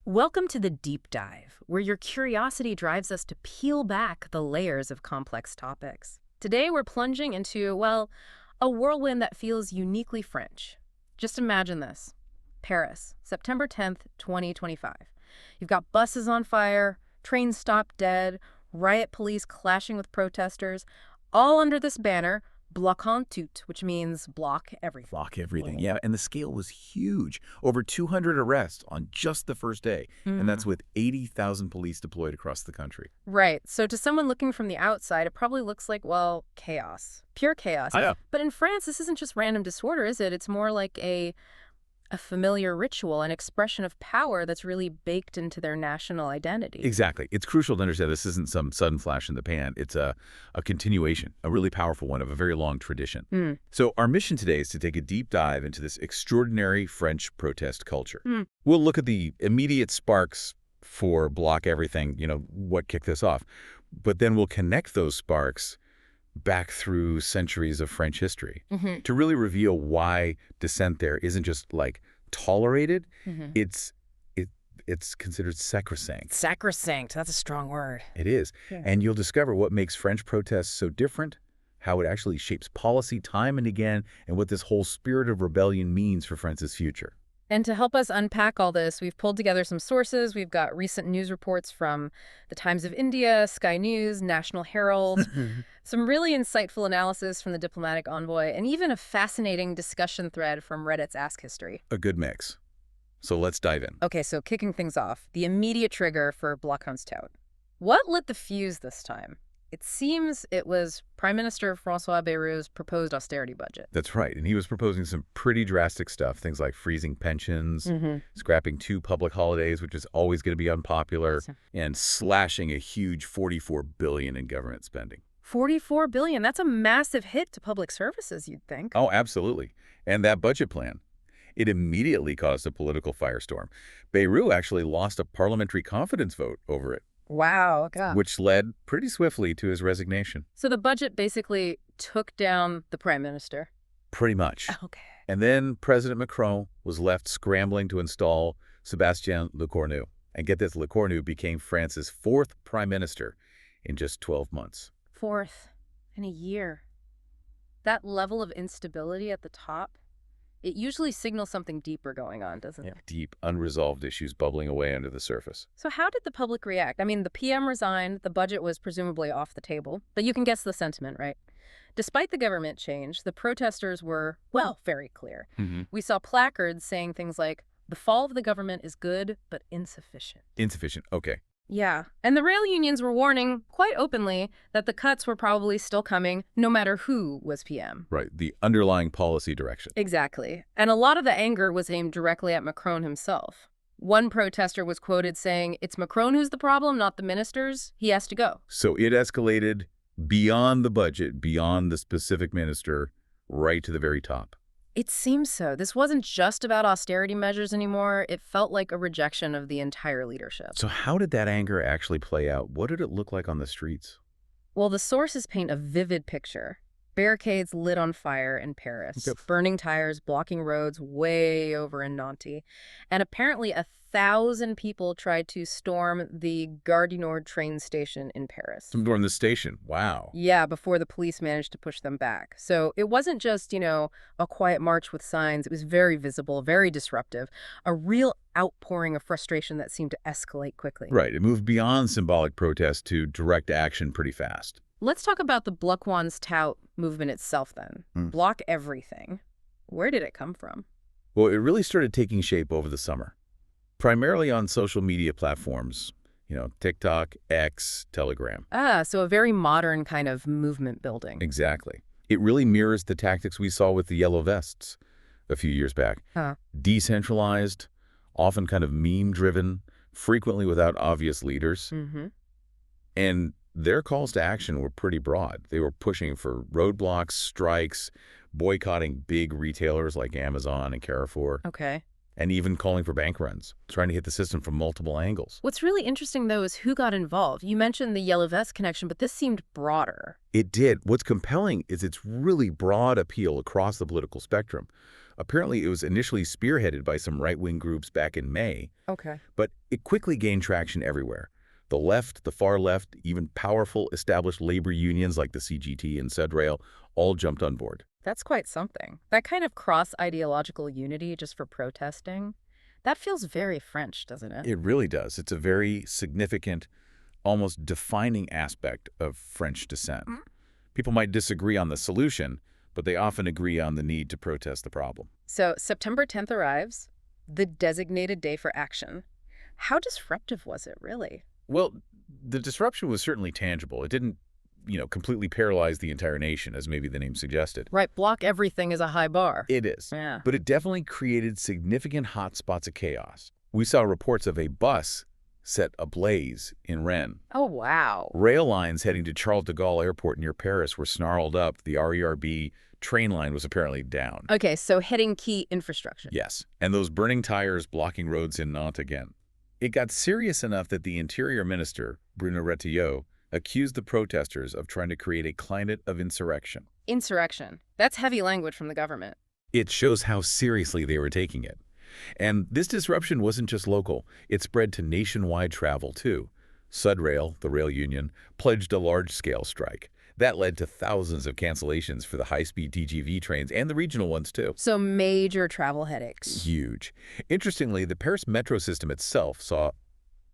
Welcome to the deep dive, where your curiosity drives us to peel back the layers of complex topics. Today we're plunging into, well, a whirlwind that feels uniquely French. Just imagine this. Paris, September 10th, 2025. You've got buses on fire, trains stopped dead, riot police clashing with protesters, all under this banner, bloquons tout, which means block everything. Block everything, yeah. And the scale was huge. Over 200 arrests on just the first day. And that's with 80,000 police deployed across the country. Right. So to someone looking from the outside, it probably looks like, well, chaos. Pure chaos. Yeah. But in France, this isn't just random disorder, is it? It's more like a familiar ritual, an expression of power that's really baked into their national identity. Exactly. It's crucial to understand this isn't some sudden flash in the pan. It's a continuation, a really powerful one of a very long tradition. So our mission today is to take a deep dive into this extraordinary French protest culture. We'll look at the immediate sparks for block everything, what kicked this off. But then we'll connect those sparks back through centuries of French history to really reveal why dissent there isn't just like tolerated, it's considered sacrosanct. Sacrosanct, that's a strong word. It is. Yeah. And you'll discover what makes French protests so different, how it actually shapes policy time and again, and what this whole spirit of rebellion means for France's future. And to help us unpack all this, we've pulled together some sources. We've got recent news reports from the Times of India, Sky News, National Herald, some really insightful analysis from the diplomatic envoy, and even a fascinating discussion thread from Reddit's Ask History. A good mix. So let's dive in. Okay, so kicking things off, the immediate trigger for bloquons tout. What lit the fuse this time? It seems it was Prime Minister François Bayrou's proposed austerity budget. That's right. And he was proposing some pretty drastic stuff, things like freezing pensions, scrapping 2 public holidays, which is always going to be unpopular, and slashing a huge $44 billion in government spending. $44 billion, that's a massive hit to public services, you'd think. Oh, absolutely. And that budget plan, it immediately caused a political firestorm. Bayrou actually lost a parliamentary confidence vote over it. Wow. God. Which led pretty swiftly to his resignation. So the budget basically took down the prime minister. Pretty much. Okay. And then President Macron was left scrambling to install Sébastien Lecornu. And get this, Lecornu became France's 4th prime minister in just 12 months. 4th in a year. That level of instability at the top, it usually signals something deeper going on, doesn't it? Deep, unresolved issues bubbling away under the surface. So how did the public react? I mean, the PM resigned, the budget was presumably off the table, but you can guess the sentiment, right? Despite the government change, the protesters were, well, very clear. We saw placards saying things like, the fall of the government is good, but insufficient. Insufficient, okay. Yeah, and the rail unions were warning quite openly that the cuts were probably still coming, no matter who was PM. Right, the underlying policy direction. Exactly. And a lot of the anger was aimed directly at Macron himself. One protester was quoted saying, "It's Macron who's the problem, not the ministers. He has to go." So it escalated beyond the budget, beyond the specific minister, right to the very top. It seems so. This wasn't just about austerity measures anymore. It felt like a rejection of the entire leadership. So how did that anger actually play out? What did it look like on the streets? Well, the sources paint a vivid picture. Barricades lit on fire in Paris, burning tires, blocking roads way over in Nantes. And apparently 1,000 people tried to storm the Gare du Nord train station in Paris. Storm the station. Wow. Yeah, before the police managed to push them back. So it wasn't just, a quiet march with signs. It was very visible, very disruptive, a real outpouring of frustration that seemed to escalate quickly. Right. It moved beyond symbolic protest to direct action pretty fast. Let's talk about the bloquons tout movement itself then. Block everything. Where did it come from? Well, it really started taking shape over the summer, primarily on social media platforms, TikTok, X, Telegram. So a very modern kind of movement building. Exactly. It really mirrors the tactics we saw with the Yellow Vests a few years back. Decentralized, often kind of meme-driven, frequently without obvious leaders. And their calls to action were pretty broad. They were pushing for roadblocks, strikes, boycotting big retailers like Amazon and Carrefour. Okay. And even calling for bank runs, trying to hit the system from multiple angles. What's really interesting, though, is who got involved. You mentioned the Yellow Vest connection, but this seemed broader. It did. What's compelling is its really broad appeal across the political spectrum. Apparently, it was initially spearheaded by some right-wing groups back in May, Okay. but it quickly gained traction everywhere. The left, the far left, even powerful established labor unions like the CGT and Sudrail all jumped on board. That's quite something. That kind of cross-ideological unity just for protesting, that feels very French, doesn't it? It really does. It's a very significant, almost defining aspect of French dissent. People might disagree on the solution, but they often agree on the need to protest the problem. So September 10th arrives, the designated day for action. How disruptive was it, really? Well, the disruption was certainly tangible. It didn't, completely paralyze the entire nation, as maybe the name suggested. Right, block everything is a high bar. It is. Yeah. But it definitely created significant hotspots of chaos. We saw reports of a bus set ablaze in Rennes. Oh, wow. Rail lines heading to Charles de Gaulle Airport near Paris were snarled up. The RERB train line was apparently down. Okay, so hitting key infrastructure. Yes, and those burning tires blocking roads in Nantes again. It got serious enough that the Interior Minister, Bruno Retailleau, accused the protesters of trying to create a climate of insurrection. Insurrection. That's heavy language from the government. It shows how seriously they were taking it. And this disruption wasn't just local. It spread to nationwide travel, too. Sudrail, the rail union, pledged a large-scale strike. That led to thousands of cancellations for the high-speed TGV trains and the regional ones, too. So major travel headaches. Huge. Interestingly, the Paris metro system itself saw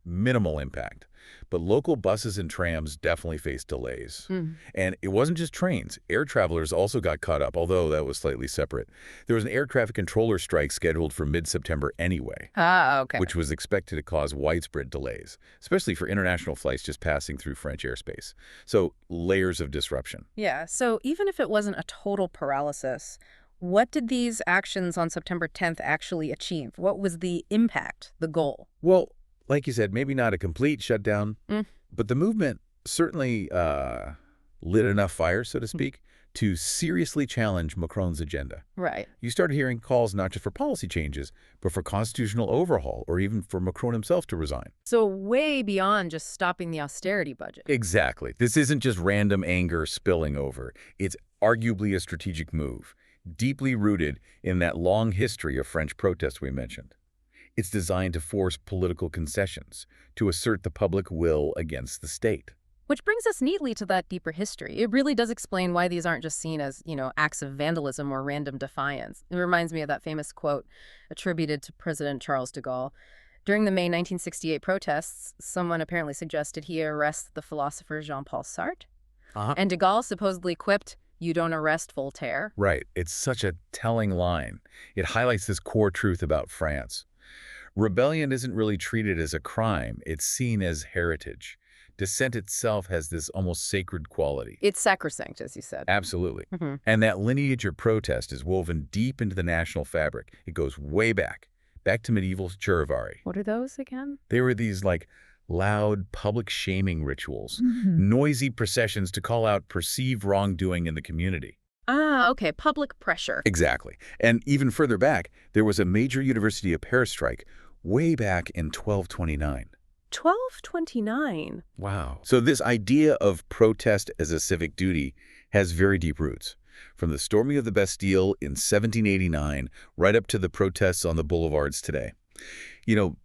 minimal impact, but local buses and trams definitely faced delays. And it wasn't just trains. Air travelers also got caught up, although that was slightly separate. There was an air traffic controller strike scheduled for mid-September anyway, Okay. which was expected to cause widespread delays, especially for international flights just passing through French airspace. So layers of disruption. Yeah, so even if it wasn't a total paralysis, what did these actions on September 10th actually achieve? What was the impact, the goal? Well, like you said, maybe not a complete shutdown, but the movement certainly lit enough fire, so to speak, to seriously challenge Macron's agenda. Right. You started hearing calls not just for policy changes, but for constitutional overhaul, or even for Macron himself to resign. So way beyond just stopping the austerity budget. Exactly. This isn't just random anger spilling over. It's arguably a strategic move, deeply rooted in that long history of French protest we mentioned. It's designed to force political concessions, to assert the public will against the state. Which brings us neatly to that deeper history. It really does explain why these aren't just seen as, acts of vandalism or random defiance. It reminds me of that famous quote attributed to President Charles de Gaulle. During the May 1968 protests, someone apparently suggested he arrest the philosopher Jean-Paul Sartre. And de Gaulle supposedly quipped, "You don't arrest Voltaire." Right. It's such a telling line. It highlights this core truth about France. Rebellion isn't really treated as a crime. It's seen as heritage. Dissent itself has this almost sacred quality. It's sacrosanct, as you said. Absolutely. And that lineage of protest is woven deep into the national fabric. It goes way back to medieval charivari. What are those again? They were these loud public shaming rituals, noisy processions to call out perceived wrongdoing in the community. Okay, public pressure. Exactly. And even further back, there was a major University of Paris strike way back in 1229. 1229. Wow. So this idea of protest as a civic duty has very deep roots. From the storming of the Bastille in 1789 right up to the protests on the boulevards today.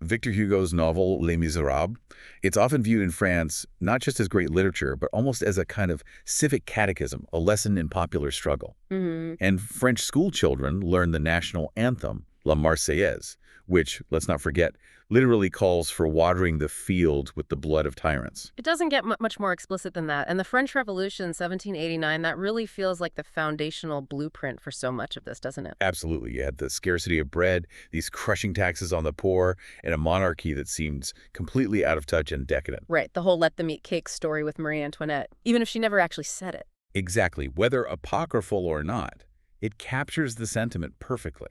Victor Hugo's novel Les Miserables, it's often viewed in France not just as great literature, but almost as a kind of civic catechism, a lesson in popular struggle. And French school children learn the national anthem, La Marseillaise, which, let's not forget, literally calls for watering the field with the blood of tyrants. It doesn't get much more explicit than that. And the French Revolution, 1789, that really feels like the foundational blueprint for so much of this, doesn't it? Absolutely. You had the scarcity of bread, these crushing taxes on the poor, and a monarchy that seems completely out of touch and decadent. Right, the whole let them eat cake story with Marie Antoinette, even if she never actually said it. Exactly. Whether apocryphal or not, it captures the sentiment perfectly.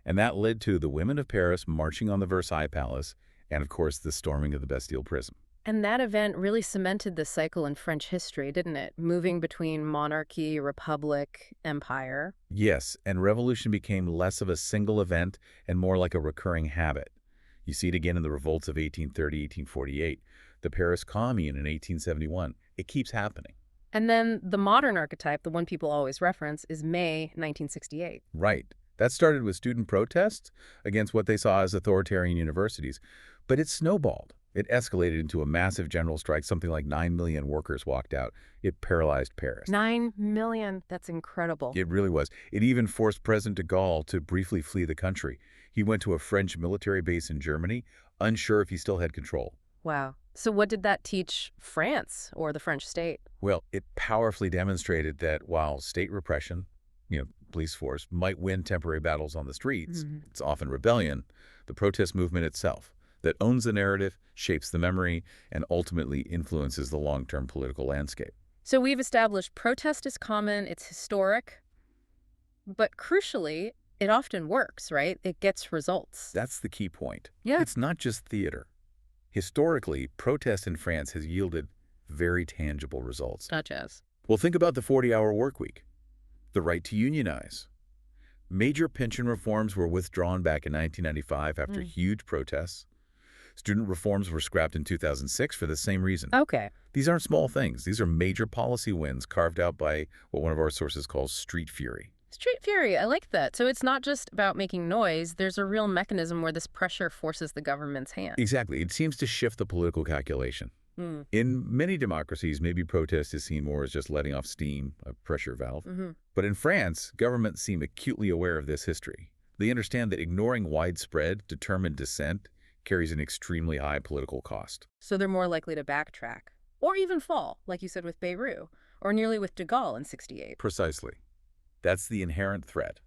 And that led to the women of Paris marching on the Versailles Palace and, of course, the storming of the Bastille prison. And that event really cemented the cycle in French history, didn't it? Moving between monarchy, republic, empire. Yes, and revolution became less of a single event and more like a recurring habit. You see it again in the revolts of 1830, 1848, the Paris Commune in 1871. It keeps happening. And then the modern archetype, the one people always reference, is May 1968. Right. That started with student protests against what they saw as authoritarian universities. But it snowballed. It escalated into a massive general strike. Something like 9 million workers walked out. It paralyzed Paris. 9 million? That's incredible. It really was. It even forced President de Gaulle to briefly flee the country. He went to a French military base in Germany, unsure if he still had control. Wow. So what did that teach France or the French state? Well, it powerfully demonstrated that while state repression, police force, might win temporary battles on the streets, it's often rebellion, the protest movement itself, that owns the narrative, shapes the memory, and ultimately influences the long-term political landscape. So we've established protest is common, it's historic, but crucially, it often works, right? It gets results. That's the key point. Yeah. It's not just theater. Historically, protest in France has yielded very tangible results. Such as? Well, think about the 40-hour work week, the right to unionize. Major pension reforms were withdrawn back in 1995 after huge protests. Student reforms were scrapped in 2006 for the same reason. Okay. These aren't small things. These are major policy wins carved out by what one of our sources calls street fury. Street fury, I like that. So it's not just about making noise. There's a real mechanism where this pressure forces the government's hand. Exactly. It seems to shift the political calculation. In many democracies, maybe protest is seen more as just letting off steam, a pressure valve. But in France, governments seem acutely aware of this history. They understand that ignoring widespread, determined dissent carries an extremely high political cost. So they're more likely to backtrack. Or even fall, like you said with Beirut, or nearly with de Gaulle in '68. Precisely. That's the inherent threat,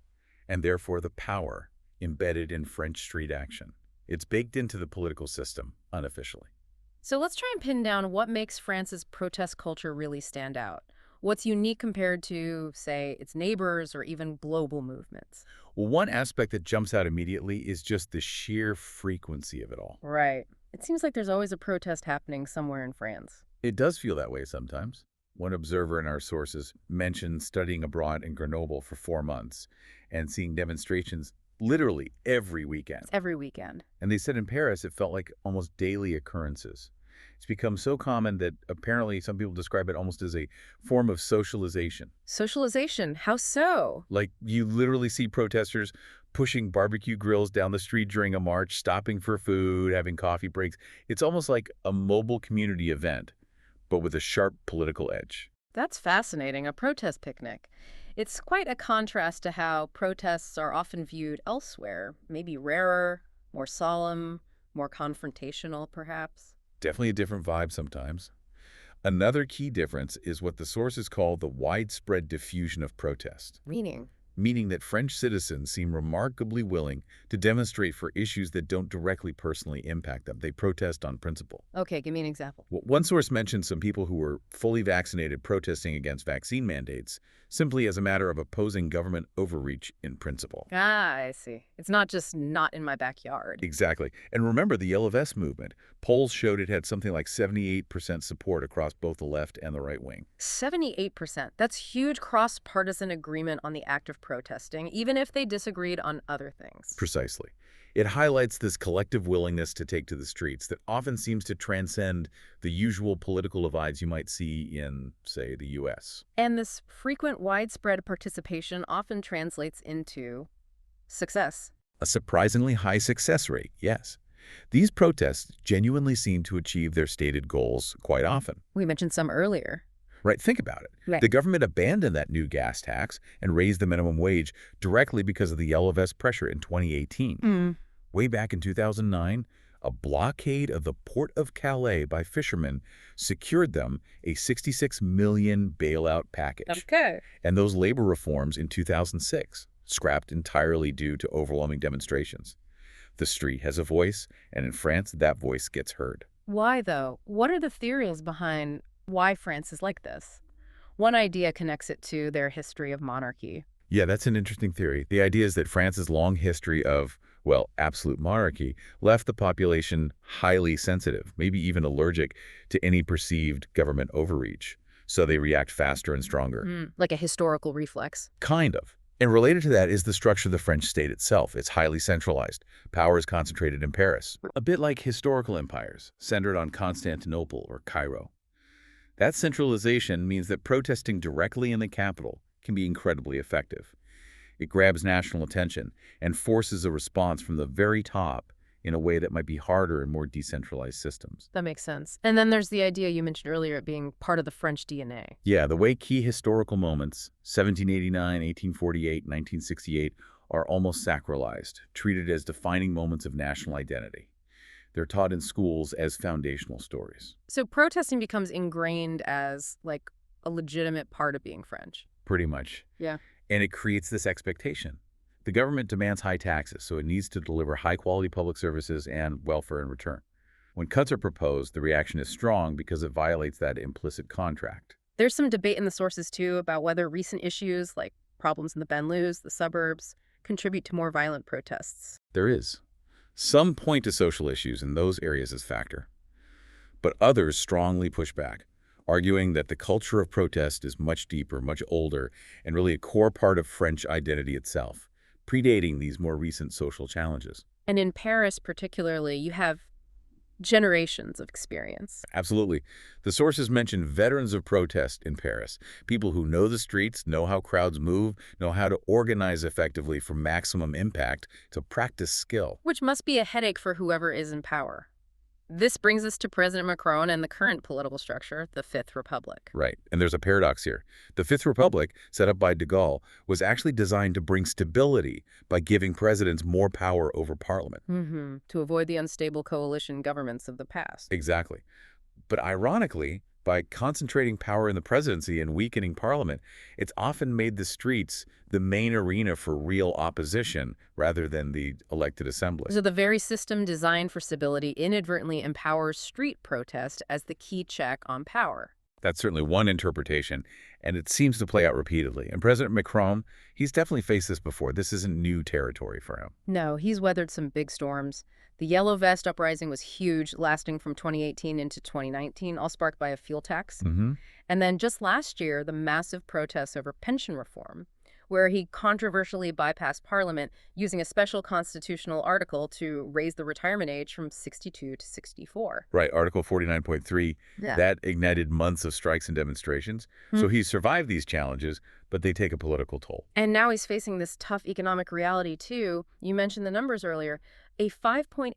and therefore the power embedded in French street action. It's baked into the political system, unofficially. So let's try and pin down what makes France's protest culture really stand out. What's unique compared to, say, its neighbors or even global movements? Well, one aspect that jumps out immediately is just the sheer frequency of it all. Right. It seems like there's always a protest happening somewhere in France. It does feel that way sometimes. One observer in our sources mentioned studying abroad in Grenoble for 4 months and seeing demonstrations literally every weekend. It's every weekend. And they said in Paris it felt like almost daily occurrences. It's become so common that apparently some people describe it almost as a form of socialization. Socialization? How so? Like you literally see protesters pushing barbecue grills down the street during a march, stopping for food, having coffee breaks. It's almost like a mobile community event, but with a sharp political edge. That's fascinating, a protest picnic. It's quite a contrast to how protests are often viewed elsewhere, maybe rarer, more solemn, more confrontational, perhaps. Definitely a different vibe sometimes. Another key difference is what the sources call the widespread diffusion of protest. Meaning that French citizens seem remarkably willing to demonstrate for issues that don't directly personally impact them. They protest on principle. Okay, give me an example. Well, one source mentioned some people who were fully vaccinated protesting against vaccine mandates simply as a matter of opposing government overreach in principle. Ah, I see. It's not just not in my backyard. Exactly. And remember the Yellow Vest movement. Polls showed it had something like 78% support across both the left and the right wing. 78%. That's huge cross-partisan agreement on the act of protesting, even if they disagreed on other things. Precisely. It highlights this collective willingness to take to the streets that often seems to transcend the usual political divides you might see in, say, the U.S. And this frequent widespread participation often translates into success. A surprisingly high success rate, yes. These protests genuinely seem to achieve their stated goals quite often. We mentioned some earlier. Right, think about it. Right. The government abandoned that new gas tax and raised the minimum wage directly because of the Yellow Vest pressure in 2018. Way back in 2009, a blockade of the port of Calais by fishermen secured them a $66 million bailout package. Okay. And those labor reforms in 2006, scrapped entirely due to overwhelming demonstrations. The street has a voice, and in France, that voice gets heard. Why, though? What are the theories behind why France is like this? One idea connects it to their history of monarchy. Yeah, that's an interesting theory. The idea is that France's long history of, well, absolute monarchy left the population highly sensitive, maybe even allergic to any perceived government overreach. So they react faster and stronger. Like a historical reflex. Kind of. And related to that is the structure of the French state itself. It's highly centralized. Power is concentrated in Paris. A bit like historical empires, centered on Constantinople or Cairo. That centralization means that protesting directly in the capital can be incredibly effective. It grabs national attention and forces a response from the very top in a way that might be harder in more decentralized systems. That makes sense. And then there's the idea you mentioned earlier of being part of the French DNA. Yeah, the way key historical moments, 1789, 1848, 1968, are almost sacralized, treated as defining moments of national identity. They're taught in schools as foundational stories. So protesting becomes ingrained as, like, a legitimate part of being French. Pretty much. Yeah. And it creates this expectation. The government demands high taxes, so it needs to deliver high-quality public services and welfare in return. When cuts are proposed, the reaction is strong because it violates that implicit contract. There's some debate in the sources, too, about whether recent issues, like problems in the Benelux, the suburbs, contribute to more violent protests. There is. Some point to social issues in those areas as factor, but others strongly push back, arguing that the culture of protest is much deeper, much older, and really a core part of French identity itself, predating these more recent social challenges. And in Paris particularly, you have generations of experience. Absolutely. The sources mention veterans of protest in Paris, people who know the streets, know how crowds move, know how to organize effectively for maximum impact, to practice skill. Which must be a headache for whoever is in power. This brings us to President Macron and the current political structure, the Fifth Republic. Right. And there's a paradox here. The Fifth Republic, set up by de Gaulle, was actually designed to bring stability by giving presidents more power over parliament. To avoid the unstable coalition governments of the past. Exactly. But ironically, by concentrating power in the presidency and weakening parliament, it's often made the streets the main arena for real opposition rather than the elected assembly. So the very system designed for stability inadvertently empowers street protest as the key check on power. That's certainly one interpretation, and it seems to play out repeatedly. And President Macron, he's definitely faced this before. This isn't new territory for him. No, he's weathered some big storms. The Yellow Vest uprising was huge, lasting from 2018 into 2019, all sparked by a fuel tax. And then just last year, the massive protests over pension reform, where he controversially bypassed Parliament using a special constitutional article to raise the retirement age from 62 to 64. Right, Article 49.3, that ignited months of strikes and demonstrations. So he survived these challenges, but they take a political toll. And now he's facing this tough economic reality, too. You mentioned the numbers earlier. A 5.8%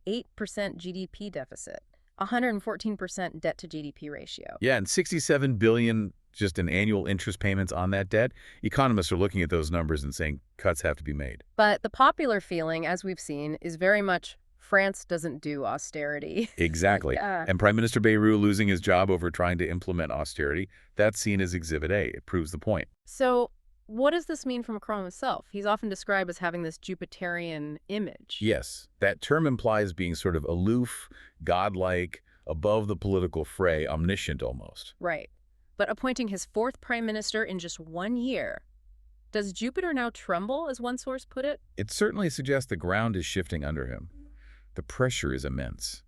GDP deficit, 114% debt to GDP ratio. Yeah, and $67 billion just in annual interest payments on that debt. Economists are looking at those numbers and saying cuts have to be made. But the popular feeling, as we've seen, is very much France doesn't do austerity. Exactly. And Prime Minister Bayrou losing his job over trying to implement austerity, that's seen as Exhibit A. It proves the point. So what does this mean for Macron himself? He's often described as having this Jupiterian image. Yes, that term implies being sort of aloof, godlike, above the political fray, omniscient almost. Right. But appointing his fourth prime minister in just 1 year. Does Jupiter now tremble, as one source put it? It certainly suggests the ground is shifting under him. The pressure is immense.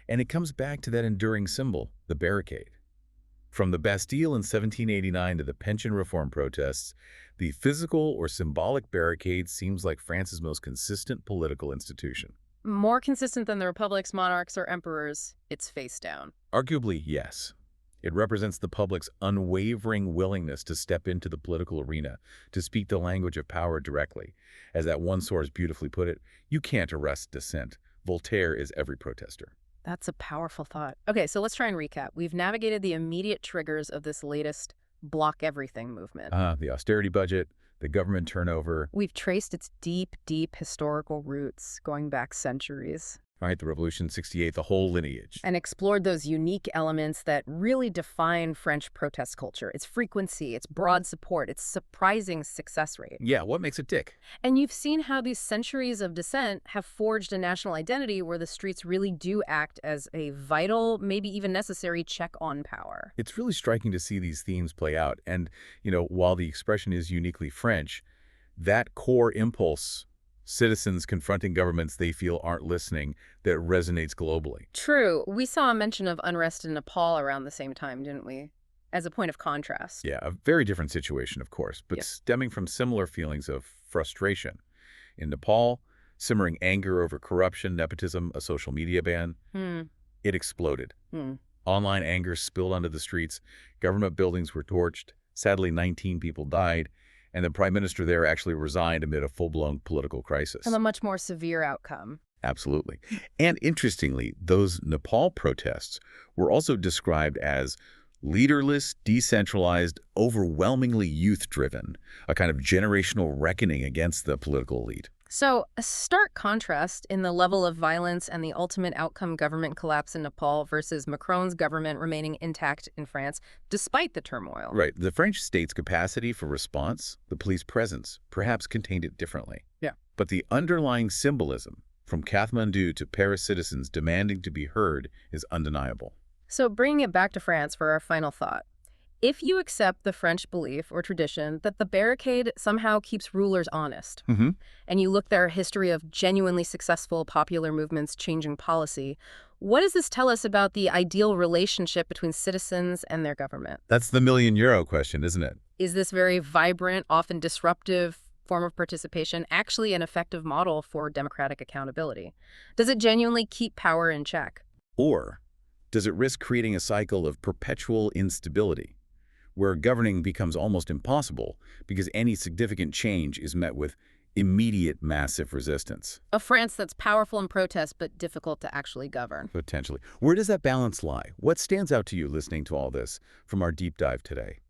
And it comes back to that enduring symbol, the barricade. From the Bastille in 1789 to the pension reform protests, the physical or symbolic barricade seems like France's most consistent political institution. More consistent than the republic's monarchs or emperors, it's face down. Arguably, yes. It represents the public's unwavering willingness to step into the political arena, to speak the language of power directly. As that one source beautifully put it, you can't arrest dissent. Voltaire is every protester. That's a powerful thought. Okay, so let's try and recap. We've navigated the immediate triggers of this latest block everything movement. The austerity budget, the government turnover. We've traced its deep, deep historical roots going back centuries. Right, the Revolution, 68, the whole lineage. And explored those unique elements that really define French protest culture. Its frequency, its broad support, its surprising success rate. Yeah, what makes it tick? And you've seen how these centuries of dissent have forged a national identity where the streets really do act as a vital, maybe even necessary check on power. It's really striking to see these themes play out. And, while the expression is uniquely French, that core impulse, citizens confronting governments they feel aren't listening, that resonates globally. True. We saw a mention of unrest in Nepal around the same time, didn't we? As a point of contrast. Yeah, a very different situation, of course, but stemming from similar feelings of frustration. In Nepal, simmering anger over corruption, nepotism, a social media ban, it exploded. Online anger spilled onto the streets, government buildings were torched, sadly 19 people died, And the prime minister there actually resigned amid a full-blown political crisis. And a much more severe outcome. Absolutely. And interestingly, those Nepal protests were also described as leaderless, decentralized, overwhelmingly youth-driven, a kind of generational reckoning against the political elite. So, a stark contrast in the level of violence and the ultimate outcome government collapse in Nepal versus Macron's government remaining intact in France, despite the turmoil. Right. The French state's capacity for response, the police presence, perhaps contained it differently. Yeah. But the underlying symbolism, from Kathmandu to Paris citizens demanding to be heard, is undeniable. So, bringing it back to France for our final thought. If you accept the French belief or tradition that the barricade somehow keeps rulers honest, and you look their history of genuinely successful popular movements changing policy, what does this tell us about the ideal relationship between citizens and their government? That's the million-euro question, isn't it? Is this very vibrant, often disruptive form of participation actually an effective model for democratic accountability? Does it genuinely keep power in check? Or does it risk creating a cycle of perpetual instability, where governing becomes almost impossible because any significant change is met with immediate massive resistance? A France that's powerful in protest but difficult to actually govern. Potentially. Where does that balance lie? What stands out to you listening to all this from our deep dive today?